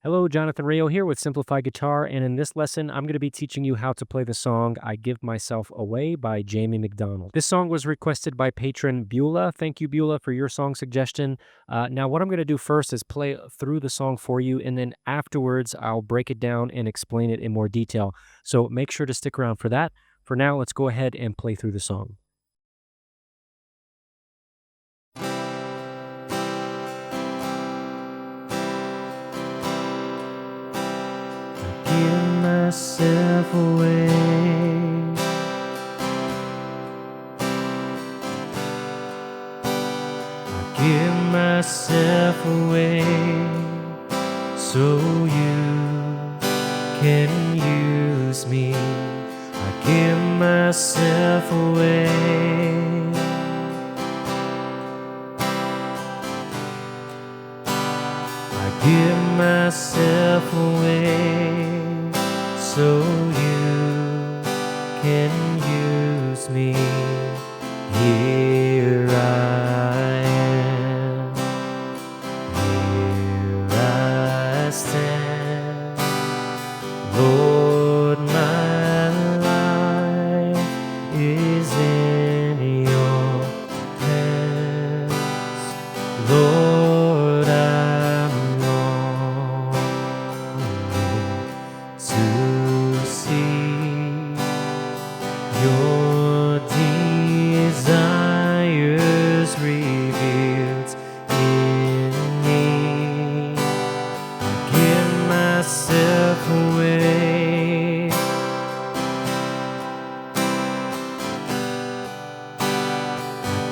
Hello, Jonathan Rayo here with Simplified Guitar, and in this lesson, I'm going to be teaching you how to play the song I Give Myself Away by Jamie McDonald. This song was requested by Patron Beulah. Thank you, Beulah, for your song suggestion. Now, what I'm going to do first is play through the song for you, and then afterwards, I'll break it down and explain it in more detail. So make sure to stick around for that. For now, let's go ahead and play through the song. Give myself away. I give myself away so you can use me. I give myself away. I give myself away so you can use me. Here I am, here I stand. Lord, my life is in your hands. Lord, I'm longing to see your desires revealed in me. I give myself away. I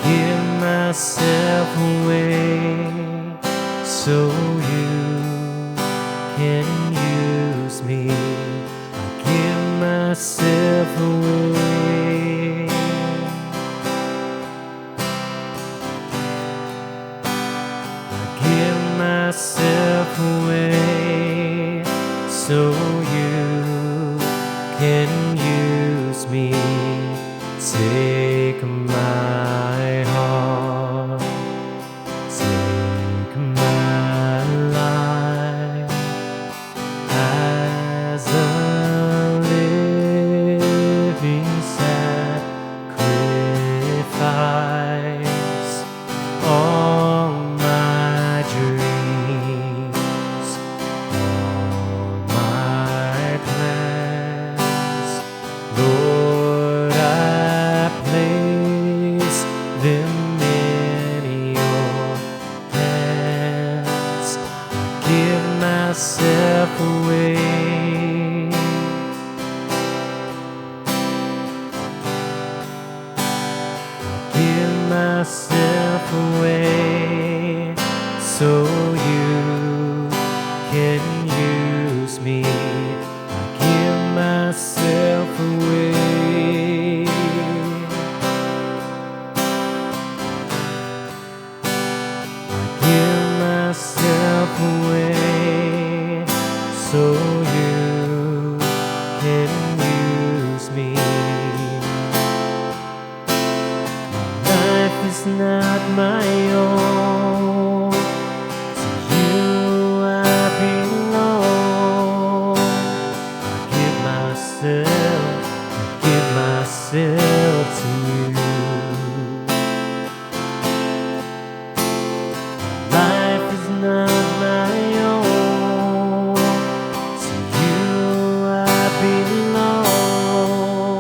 give myself away so you can use me. I give myself away. I give myself away so you can use me. Take my heart, take my life as a living sacrifice. All my dreams, all my plans, Lord, I place them in your hands. I give myself away. I give myself away so you can use me. I give myself away. I give myself away so you can use me. My life is not my own. To you I belong. I give myself to you. Life is not my own. To you I belong. I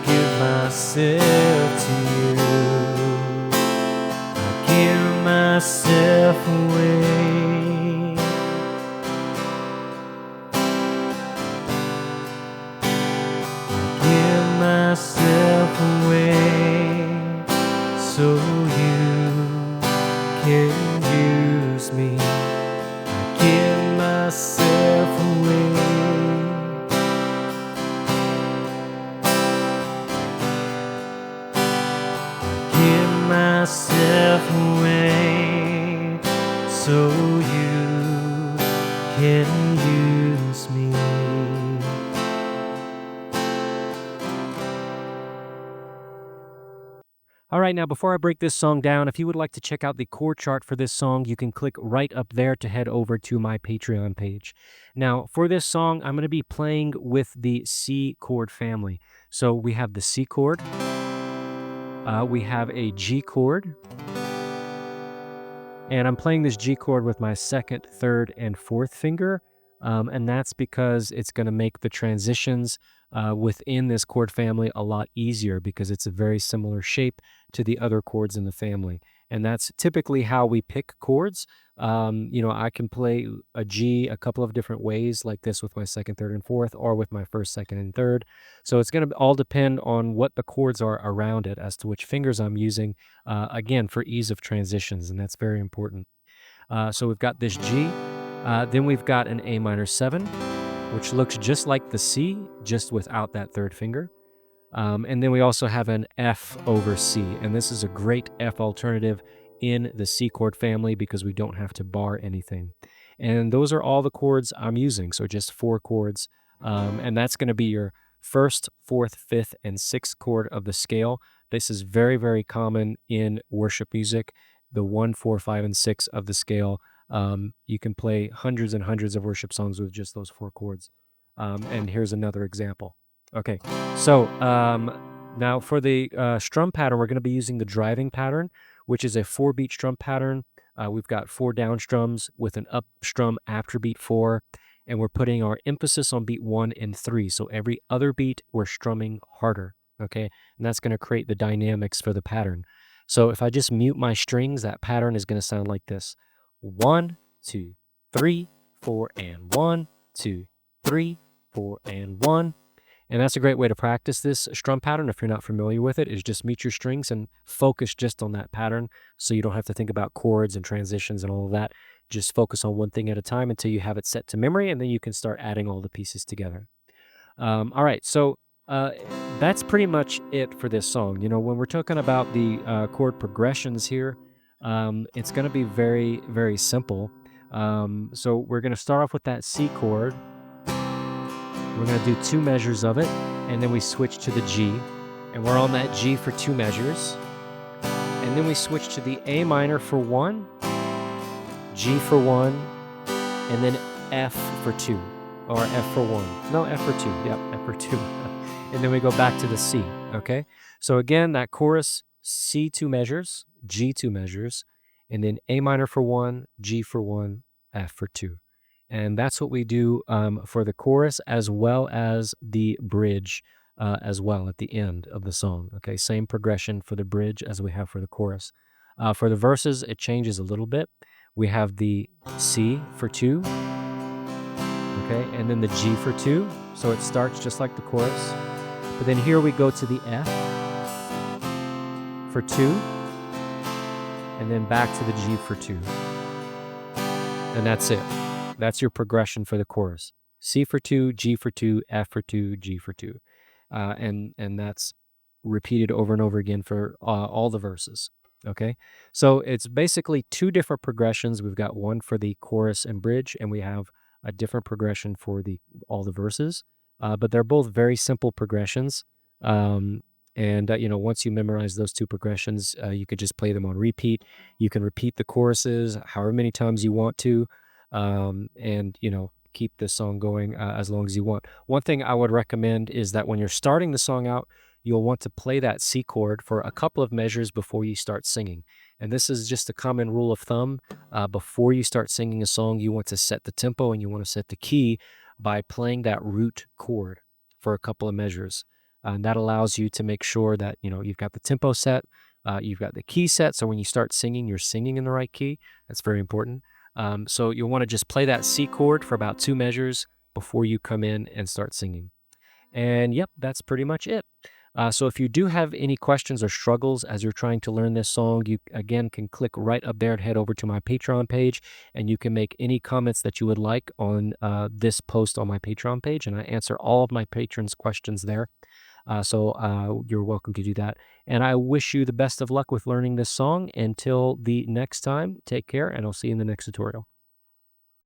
give myself to you. I give myself away. I give myself away so you can use me. I give myself away. I give myself away so you can use me. All right, now before I break this song down, if you would like to check out the chord chart for this song, you can click right up there to head over to my Patreon page. Now, for this song, I'm going to be playing with the C chord family. So we have the C chord, we have a G chord, and I'm playing this G chord with my second, third, and fourth finger. And that's because it's going to make the transitions within this chord family a lot easier because it's a very similar shape to the other chords in the family. And that's typically how we pick chords. I can play a G a couple of different ways, like this with my second, third, and fourth, or with my first, second, and third. So it's going to all depend on what the chords are around it as to which fingers I'm using, again, for ease of transitions, and that's very important. So we've got this G, then we've got an A minor 7, which looks just like the C, just without that third finger. And then we also have an F over C, and this is a great F alternative in the C chord family because we don't have to bar anything. And those are all the chords I'm using, so just 4 chords. And that's going to be your first, fourth, fifth, and sixth chord of the scale. This is very, very common in worship music, the 1, 4, 5, and 6 of the scale. You can play hundreds and hundreds of worship songs with just those 4 chords. And here's another example. Okay, so now for the strum pattern, we're going to be using the driving pattern, which is a 4-beat strum pattern. We've got 4 down strums with an up strum after beat 4, and we're putting our emphasis on beat 1 and 3. So every other beat, we're strumming harder, okay? And that's going to create the dynamics for the pattern. So if I just mute my strings, that pattern is going to sound like this. 1, 2, 3, 4, and 1, 2, 3, 4, and 1. And that's a great way to practice this strum pattern if you're not familiar with it, is just mute your strings and focus just on that pattern so you don't have to think about chords and transitions and all of that. Just focus on one thing at a time until you have it set to memory, and then you can start adding all the pieces together. All right, so that's pretty much it for this song. When we're talking about the chord progressions here, it's going to be very, very simple. So we're going to start off with that C chord. We're going to do 2 measures of it, and then we switch to the G, and we're on that G for 2 measures. And then we switch to the A minor for 1, G for 1, and then F for 2, or F for 1. No, F for 2. Yep, F for 2. And then we go back to the C, okay? So again, that chorus, C 2 measures, G 2 measures, and then A minor for 1, G for 1, F for 2. And that's what we do for the chorus as well as the bridge as well at the end of the song. Okay, same progression for the bridge as we have for the chorus. For the verses, it changes a little bit. We have the C for 2, okay, and then the G for 2. So it starts just like the chorus. But then here we go to the F for 2, and then back to the G for 2. And that's it. That's your progression for the chorus. C for 2, G for 2, F for 2, G for 2. And that's repeated over and over again for all the verses. Okay? So it's basically 2 different progressions. We've got one for the chorus and bridge, and we have a different progression for all the verses. But they're both very simple progressions. Once you memorize those 2 progressions, you could just play them on repeat. You can repeat the choruses however many times you want to. Keep this song going as long as you want. One thing I would recommend is that when you're starting the song out, you'll want to play that C chord for a couple of measures before you start singing. And this is just a common rule of thumb. Before you start singing a song, you want to set the tempo and you want to set the key by playing that root chord for a couple of measures. And that allows you to make sure that, you've got the tempo set, you've got the key set. So when you start singing, you're singing in the right key. That's very important. So you'll want to just play that C chord for about 2 measures before you come in and start singing. And yep, that's pretty much it. So if you do have any questions or struggles as you're trying to learn this song, you again can click right up there and head over to my Patreon page, and you can make any comments that you would like on this post on my Patreon page, and I answer all of my patrons' questions there. So you're welcome to do that. And I wish you the best of luck with learning this song. Until the next time, take care, and I'll see you in the next tutorial.